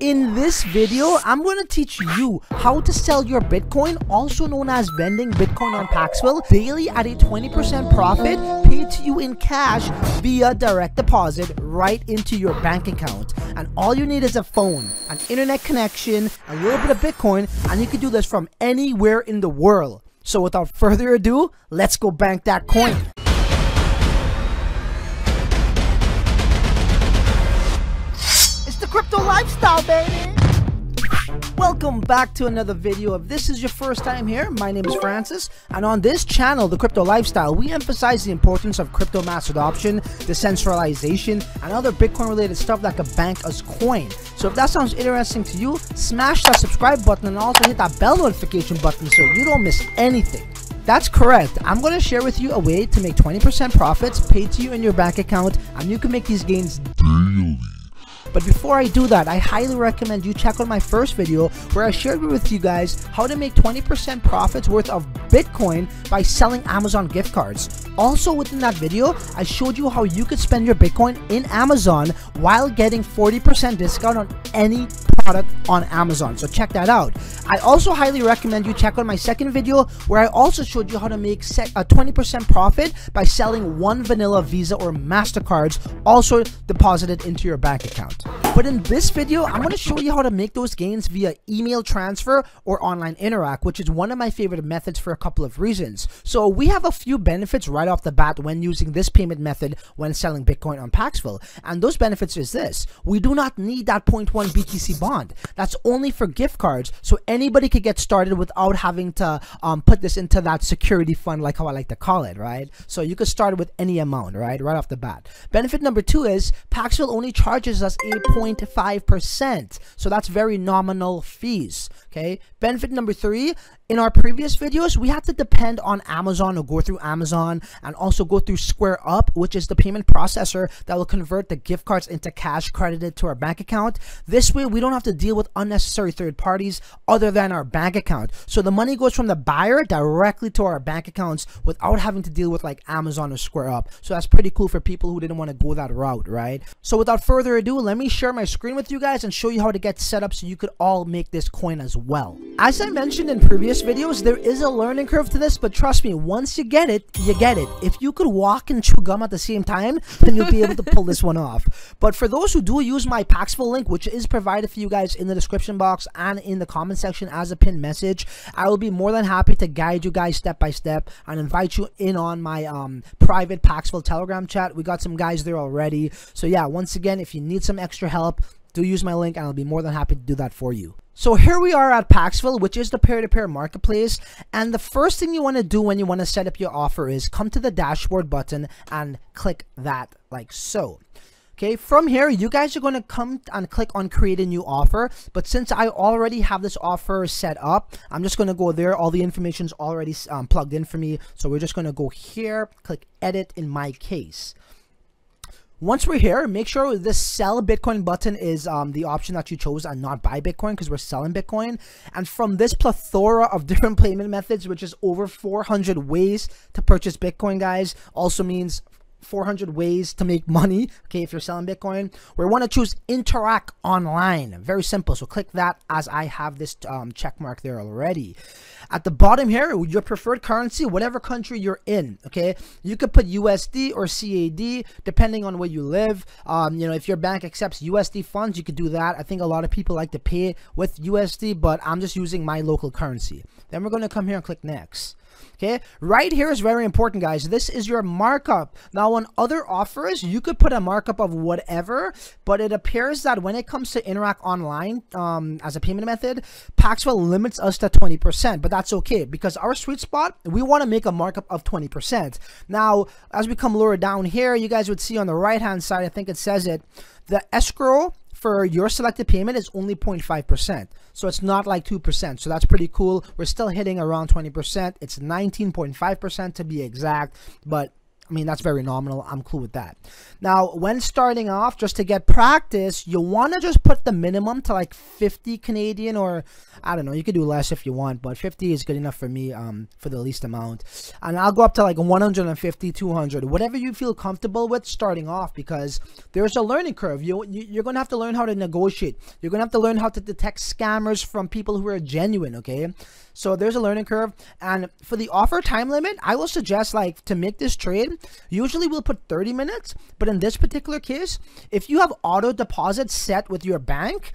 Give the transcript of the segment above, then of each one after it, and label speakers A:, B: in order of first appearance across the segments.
A: In this video, I'm going to teach you how to sell your Bitcoin, also known as vending Bitcoin on Paxful, daily at a 20% profit paid to you in cash via direct deposit right into your bank account. And all you need is a phone, an internet connection, a little bit of Bitcoin, and you can do this from anywhere in the world. So without further ado, let's go bank that coin. Crypto lifestyle, baby. Welcome back to another video. If this is your first time here, my name is Francis, and on this channel, The Crypto Lifestyle, we emphasize the importance of crypto mass adoption, decentralization, and other Bitcoin related stuff that could bank as coin. So if that sounds interesting to you, smash that subscribe button and also hit that bell notification button so you don't miss anything. That's correct. I'm going to share with you a way to make 20% profits paid to you in your bank account, and you can make these gains daily. But before I do that, I highly recommend you check out my first video where I shared with you guys how to make 20% profits worth of Bitcoin by selling Amazon gift cards. Also within that video, I showed you how you could spend your Bitcoin in Amazon while getting 40% discount on any product on Amazon. So check that out. I also highly recommend you check out my second video where I also showed you how to make a 20% profit by selling one vanilla Visa or MasterCards also deposited into your bank account. But in this video, I'm going to show you how to make those gains via email transfer or online interact, which is one of my favorite methods for a couple of reasons. So we have a few benefits right off the bat when using this payment method when selling Bitcoin on Paxful. And those benefits is this: we do not need that 0.1 BTC bond. That's only for gift cards, so anybody could get started without having to put this into that security fund, like how I like to call it, right? So you could start with any amount, right off the bat. Benefit number two is Paxful only charges us 0.5%, so that's very nominal fees. Okay. Benefit number three, in our previous videos, we had to depend on Amazon or go through Amazon and also go through SquareUp, which is the payment processor that will convert the gift cards into cash credited to our bank account. This way, we don't have to deal with unnecessary third parties other than our bank account. So the money goes from the buyer directly to our bank accounts without having to deal with like Amazon or SquareUp. So that's pretty cool for people who didn't want to go that route, right? So without further ado, let me share my screen with you guys and show you how to get set up so you could all make this coin as well. As I mentioned in previous videos, there is a learning curve to this, but trust me, once you get it, you get it. If you could walk and chew gum at the same time, then you'll be able to pull this one off. But for those who do use my Paxful link, which is provided for you guys in the description box and in the comment section as a pinned message, I will be more than happy to guide you guys step by step and invite you in on my private Paxful Telegram chat. We got some guys there already. So yeah, once again, if you need some extra help, do use my link and I'll be more than happy to do that for you. So here we are at Paxful, which is the peer-to-peer marketplace. And the first thing you want to do when you want to set up your offer is come to the dashboard button and click that like so. Okay, from here, you guys are going to come and click on create a new offer. But since I already have this offer set up, I'm just going to go there. All the information is already plugged in for me. So we're just going to go here, click edit in my case. Once we're here, make sure this sell Bitcoin button is the option that you chose and not buy Bitcoin, because we're selling Bitcoin. And from this plethora of different payment methods, which is over 400 ways to purchase Bitcoin, guys, also means 400 ways to make money. Okay, if you're selling Bitcoin, we want to choose interact online. Very simple. So click that, as I have this check mark there already. At the bottom here, your preferred currency, whatever country you're in. Okay, you could put USD or CAD depending on where you live. You know, if your bank accepts USD funds, you could do that. I think a lot of people like to pay with USD, but I'm just using my local currency. Then we're going to come here and click next. Okay, right here is very important, guys. This is your markup. Now, on other offers, you could put a markup of whatever, but it appears that when it comes to interact online as a payment method, Paxful limits us to 20%, but that's okay because our sweet spot, we want to make a markup of 20%. Now, as we come lower down here, you guys would see on the right-hand side, I think it says it, the escrow for your selected payment is only 0.5%. So it's not like 2%. So that's pretty cool. We're still hitting around 20%. It's 19.5% to be exact, but I mean, that's very nominal. I'm cool with that. Now, when starting off, just to get practice, you want to just put the minimum to like 50 Canadian, or I don't know, you could do less if you want, but 50 is good enough for me for the least amount. And I'll go up to like 150, 200, whatever you feel comfortable with starting off, because there's a learning curve. You're going to have to learn how to negotiate. You're going to have to learn how to detect scammers from people who are genuine, okay? So there's a learning curve. And for the offer time limit, I will suggest, like, to make this trade, usually we'll put 30 minutes, but in this particular case, if you have auto deposit set with your bank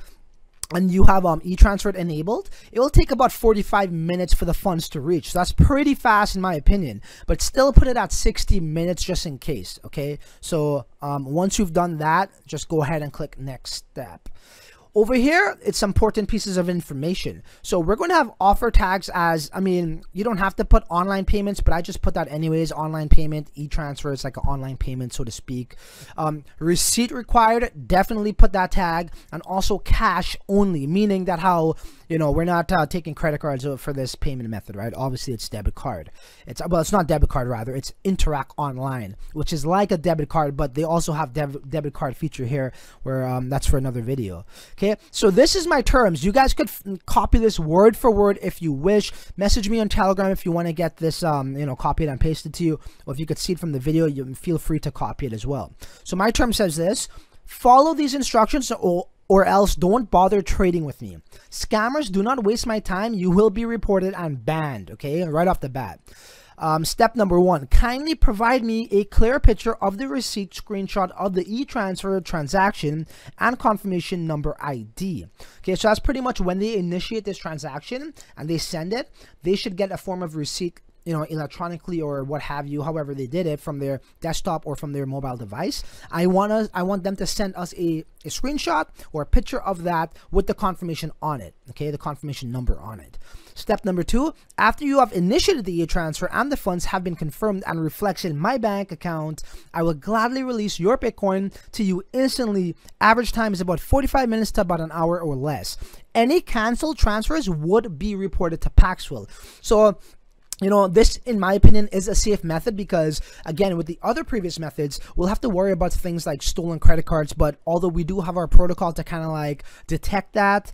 A: and you have e-transfer enabled, it will take about 45 minutes for the funds to reach. So that's pretty fast in my opinion, but still put it at 60 minutes just in case, okay? So once you've done that, just go ahead and click next step. Over here, it's important pieces of information. So we're going to have offer tags as, I mean, you don't have to put online payments, but I just put that anyways. Online payment, e-transfer, it's like an online payment, so to speak. Receipt required, definitely put that tag. And also cash only, meaning that how, you know, we're not taking credit cards for this payment method, right? Obviously, it's debit card. Well, it's not debit card, rather. It's Interact Online, which is like a debit card, but they also have debit card feature here, where that's for another video. Okay, so this is my terms. You guys could copy this word for word if you wish. Message me on Telegram if you want to get this, you know, copied and pasted to you, or if you could see it from the video, you feel free to copy it as well. So my term says this: follow these instructions, or else don't bother trading with me. Scammers, do not waste my time. You will be reported and banned, okay? Right off the bat. Step number 1, kindly provide me a clear picture of the receipt screenshot of the e-transfer transaction and confirmation number ID. Okay, so that's pretty much when they initiate this transaction and they send it, they should get a form of receipt, you know, electronically or what have you, however they did it, from their desktop or from their mobile device. I want them to send us a screenshot or a picture of that with the confirmation on it, okay, the confirmation number on it. Step number 2, after you have initiated the e-transfer and the funds have been confirmed and reflects in my bank account, I will gladly release your Bitcoin to you instantly. Average time is about 45 minutes to about an hour or less. Any canceled transfers would be reported to Paxful. So, you know, this, in my opinion, is a safe method because, again, with the other previous methods, we'll have to worry about things like stolen credit cards. But although we do have our protocol to kind of like detect that,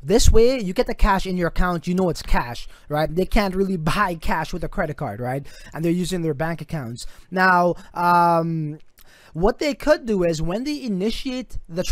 A: this way you get the cash in your account, you know it's cash, right? They can't really buy cash with a credit card, right? And they're using their bank accounts. Now, what they could do is when they initiate the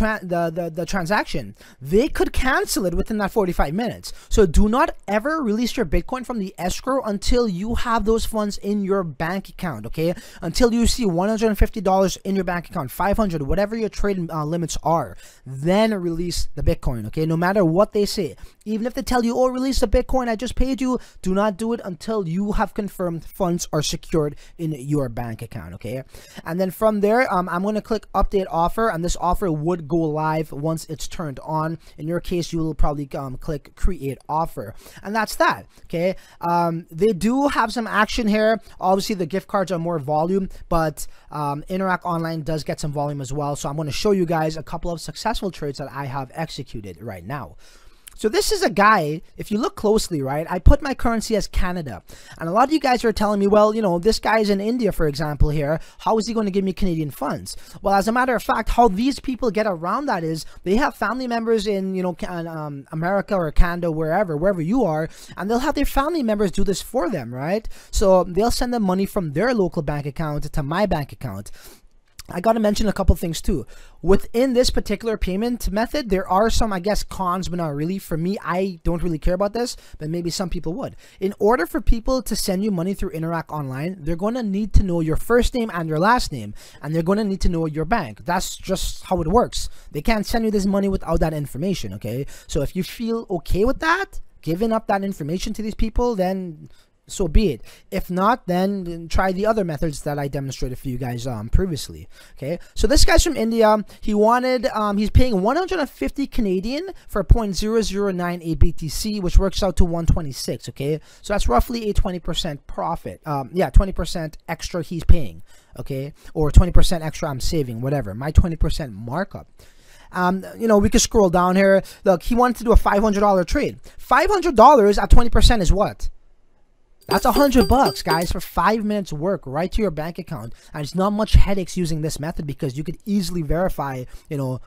A: transaction, they could cancel it within that 45 minutes. So do not ever release your Bitcoin from the escrow until you have those funds in your bank account, okay? Until you see $150 in your bank account, 500, whatever your trade limits are, then release the Bitcoin, okay? No matter what they say. Even if they tell you, oh, release the Bitcoin, I just paid you, do not do it until you have confirmed funds are secured in your bank account, okay? And then from there, I'm going to click update offer, and this offer would go live once it's turned on. In your case, you will probably click create offer, and that's that, okay? They do have some action here. Obviously, the gift cards are more volume, but Interact Online does get some volume as well. So I'm going to show you guys a couple of successful trades that I have executed right now. So this is a guy, if you look closely, right, I put my currency as Canada. And a lot of you guys are telling me, well, you know, this guy is in India, for example, here. How is he going to give me Canadian funds? Well, as a matter of fact, how these people get around that is they have family members in, you know, America or Canada, wherever you are, and they'll have their family members do this for them, right? So they'll send them money from their local bank account to my bank account. I got to mention a couple things too. Within this particular payment method, there are some, I guess, cons, but not really. For me, I don't really care about this, but maybe some people would. In order for people to send you money through Interact Online, they're going to need to know your first name and your last name, and they're going to need to know your bank. That's just how it works. They can't send you this money without that information, okay? So if you feel okay with that, giving up that information to these people, then so be it. If not, then try the other methods that I demonstrated for you guys previously. Okay, so this guy's from India. He wanted, he's paying 150 Canadian for 0.0098 BTC, which works out to 126. Okay, so that's roughly a 20% profit. Yeah, 20% extra he's paying. Okay, or 20% extra I'm saving, whatever. My 20% markup. You know, we could scroll down here. Look, he wanted to do a $500 trade. $500 at 20% is what? That's $100, guys, for 5 minutes work right to your bank account. And it's not much headaches using this method because you could easily verify, you know,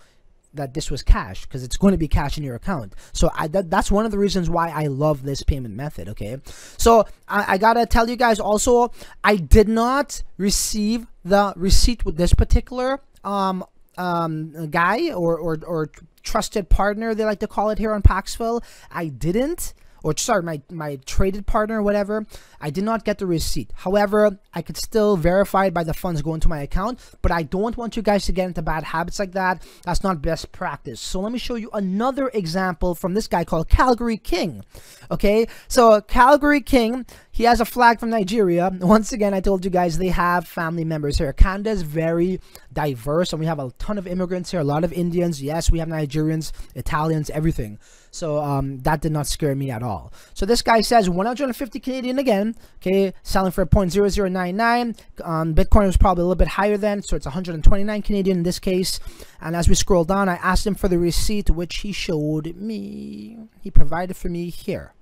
A: that this was cash, because it's going to be cash in your account. So that's one of the reasons why I love this payment method. Okay, so I gotta tell you guys also, I did not receive the receipt with this particular guy or trusted partner, they like to call it here on Paxful. I didn't. Or sorry, my traded partner or whatever, I did not get the receipt. However, I could still verify it by the funds going to my account, but I don't want you guys to get into bad habits like that. That's not best practice. So let me show you another example from this guy called Calgary King. Okay, so Calgary King, he has a flag from Nigeria. Once again, I told you guys they have family members here. Canada is very diverse, and we have a ton of immigrants here, a lot of Indians. Yes, we have Nigerians, Italians, everything. So that did not scare me at all. So this guy says 150 Canadian again, okay, selling for 0.0099. Bitcoin was probably a little bit higher then, so it's 129 Canadian in this case. And as we scroll down, I asked him for the receipt, which he showed me. He provided for me here.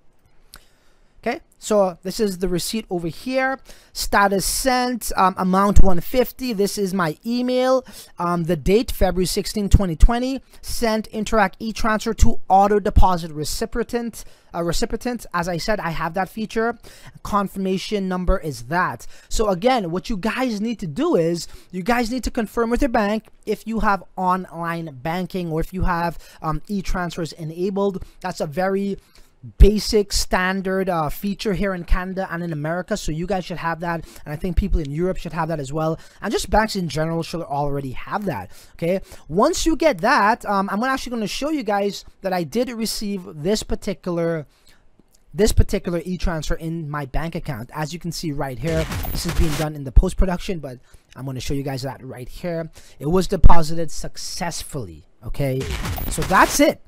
A: Okay, so this is the receipt over here. Status sent, amount 150. This is my email. The date, February 16, 2020. Sent Interact e-transfer to auto deposit recipient. As I said, I have that feature. Confirmation number is that. So again, what you guys need to do is you guys need to confirm with your bank if you have online banking or if you have e-transfers enabled. That's a very basic standard feature here in Canada and in America, so you guys should have that, and I think people in Europe should have that as well, and just banks in general should already have that. Okay, once you get that, I'm actually going to show you guys that I did receive this particular e-transfer in my bank account. As you can see right here, this is being done in the post-production, but I'm going to show you guys that right here. It was deposited successfully. Okay, so that's it.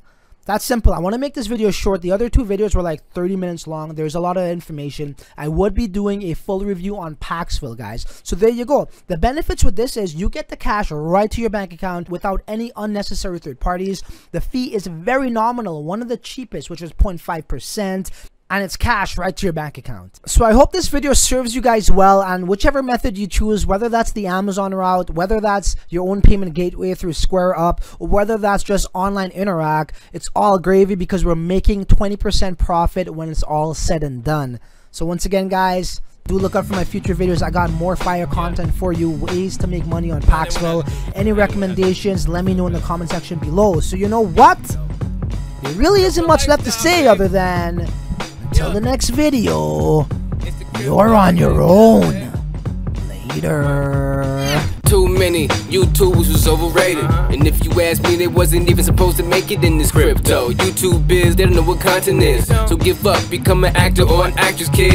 A: That's simple. I want to make this video short. The other two videos were like 30 minutes long. There's a lot of information. I would be doing a full review on Paxful, guys. So there you go. The benefits with this is you get the cash right to your bank account without any unnecessary third parties. The fee is very nominal, one of the cheapest, which is 0.5%. And it's cash right to your bank account. So I hope this video serves you guys well, and whichever method you choose, whether that's the Amazon route, whether that's your own payment gateway through SquareUp, or whether that's just online Interact, it's all gravy because we're making 20% profit when it's all said and done. So once again, guys, do look out for my future videos. I got more fire content for you, ways to make money on Paxful. Any recommendations, let me know in the comment section below. So you know what? There really isn't much left to say other than until the next video, you're on your own. Later.
B: Too many YouTubers was overrated, and if you ask me, they wasn't even supposed to make it in this crypto. YouTube biz, they don't know what content is, so give up, become an actor or an actress, kid.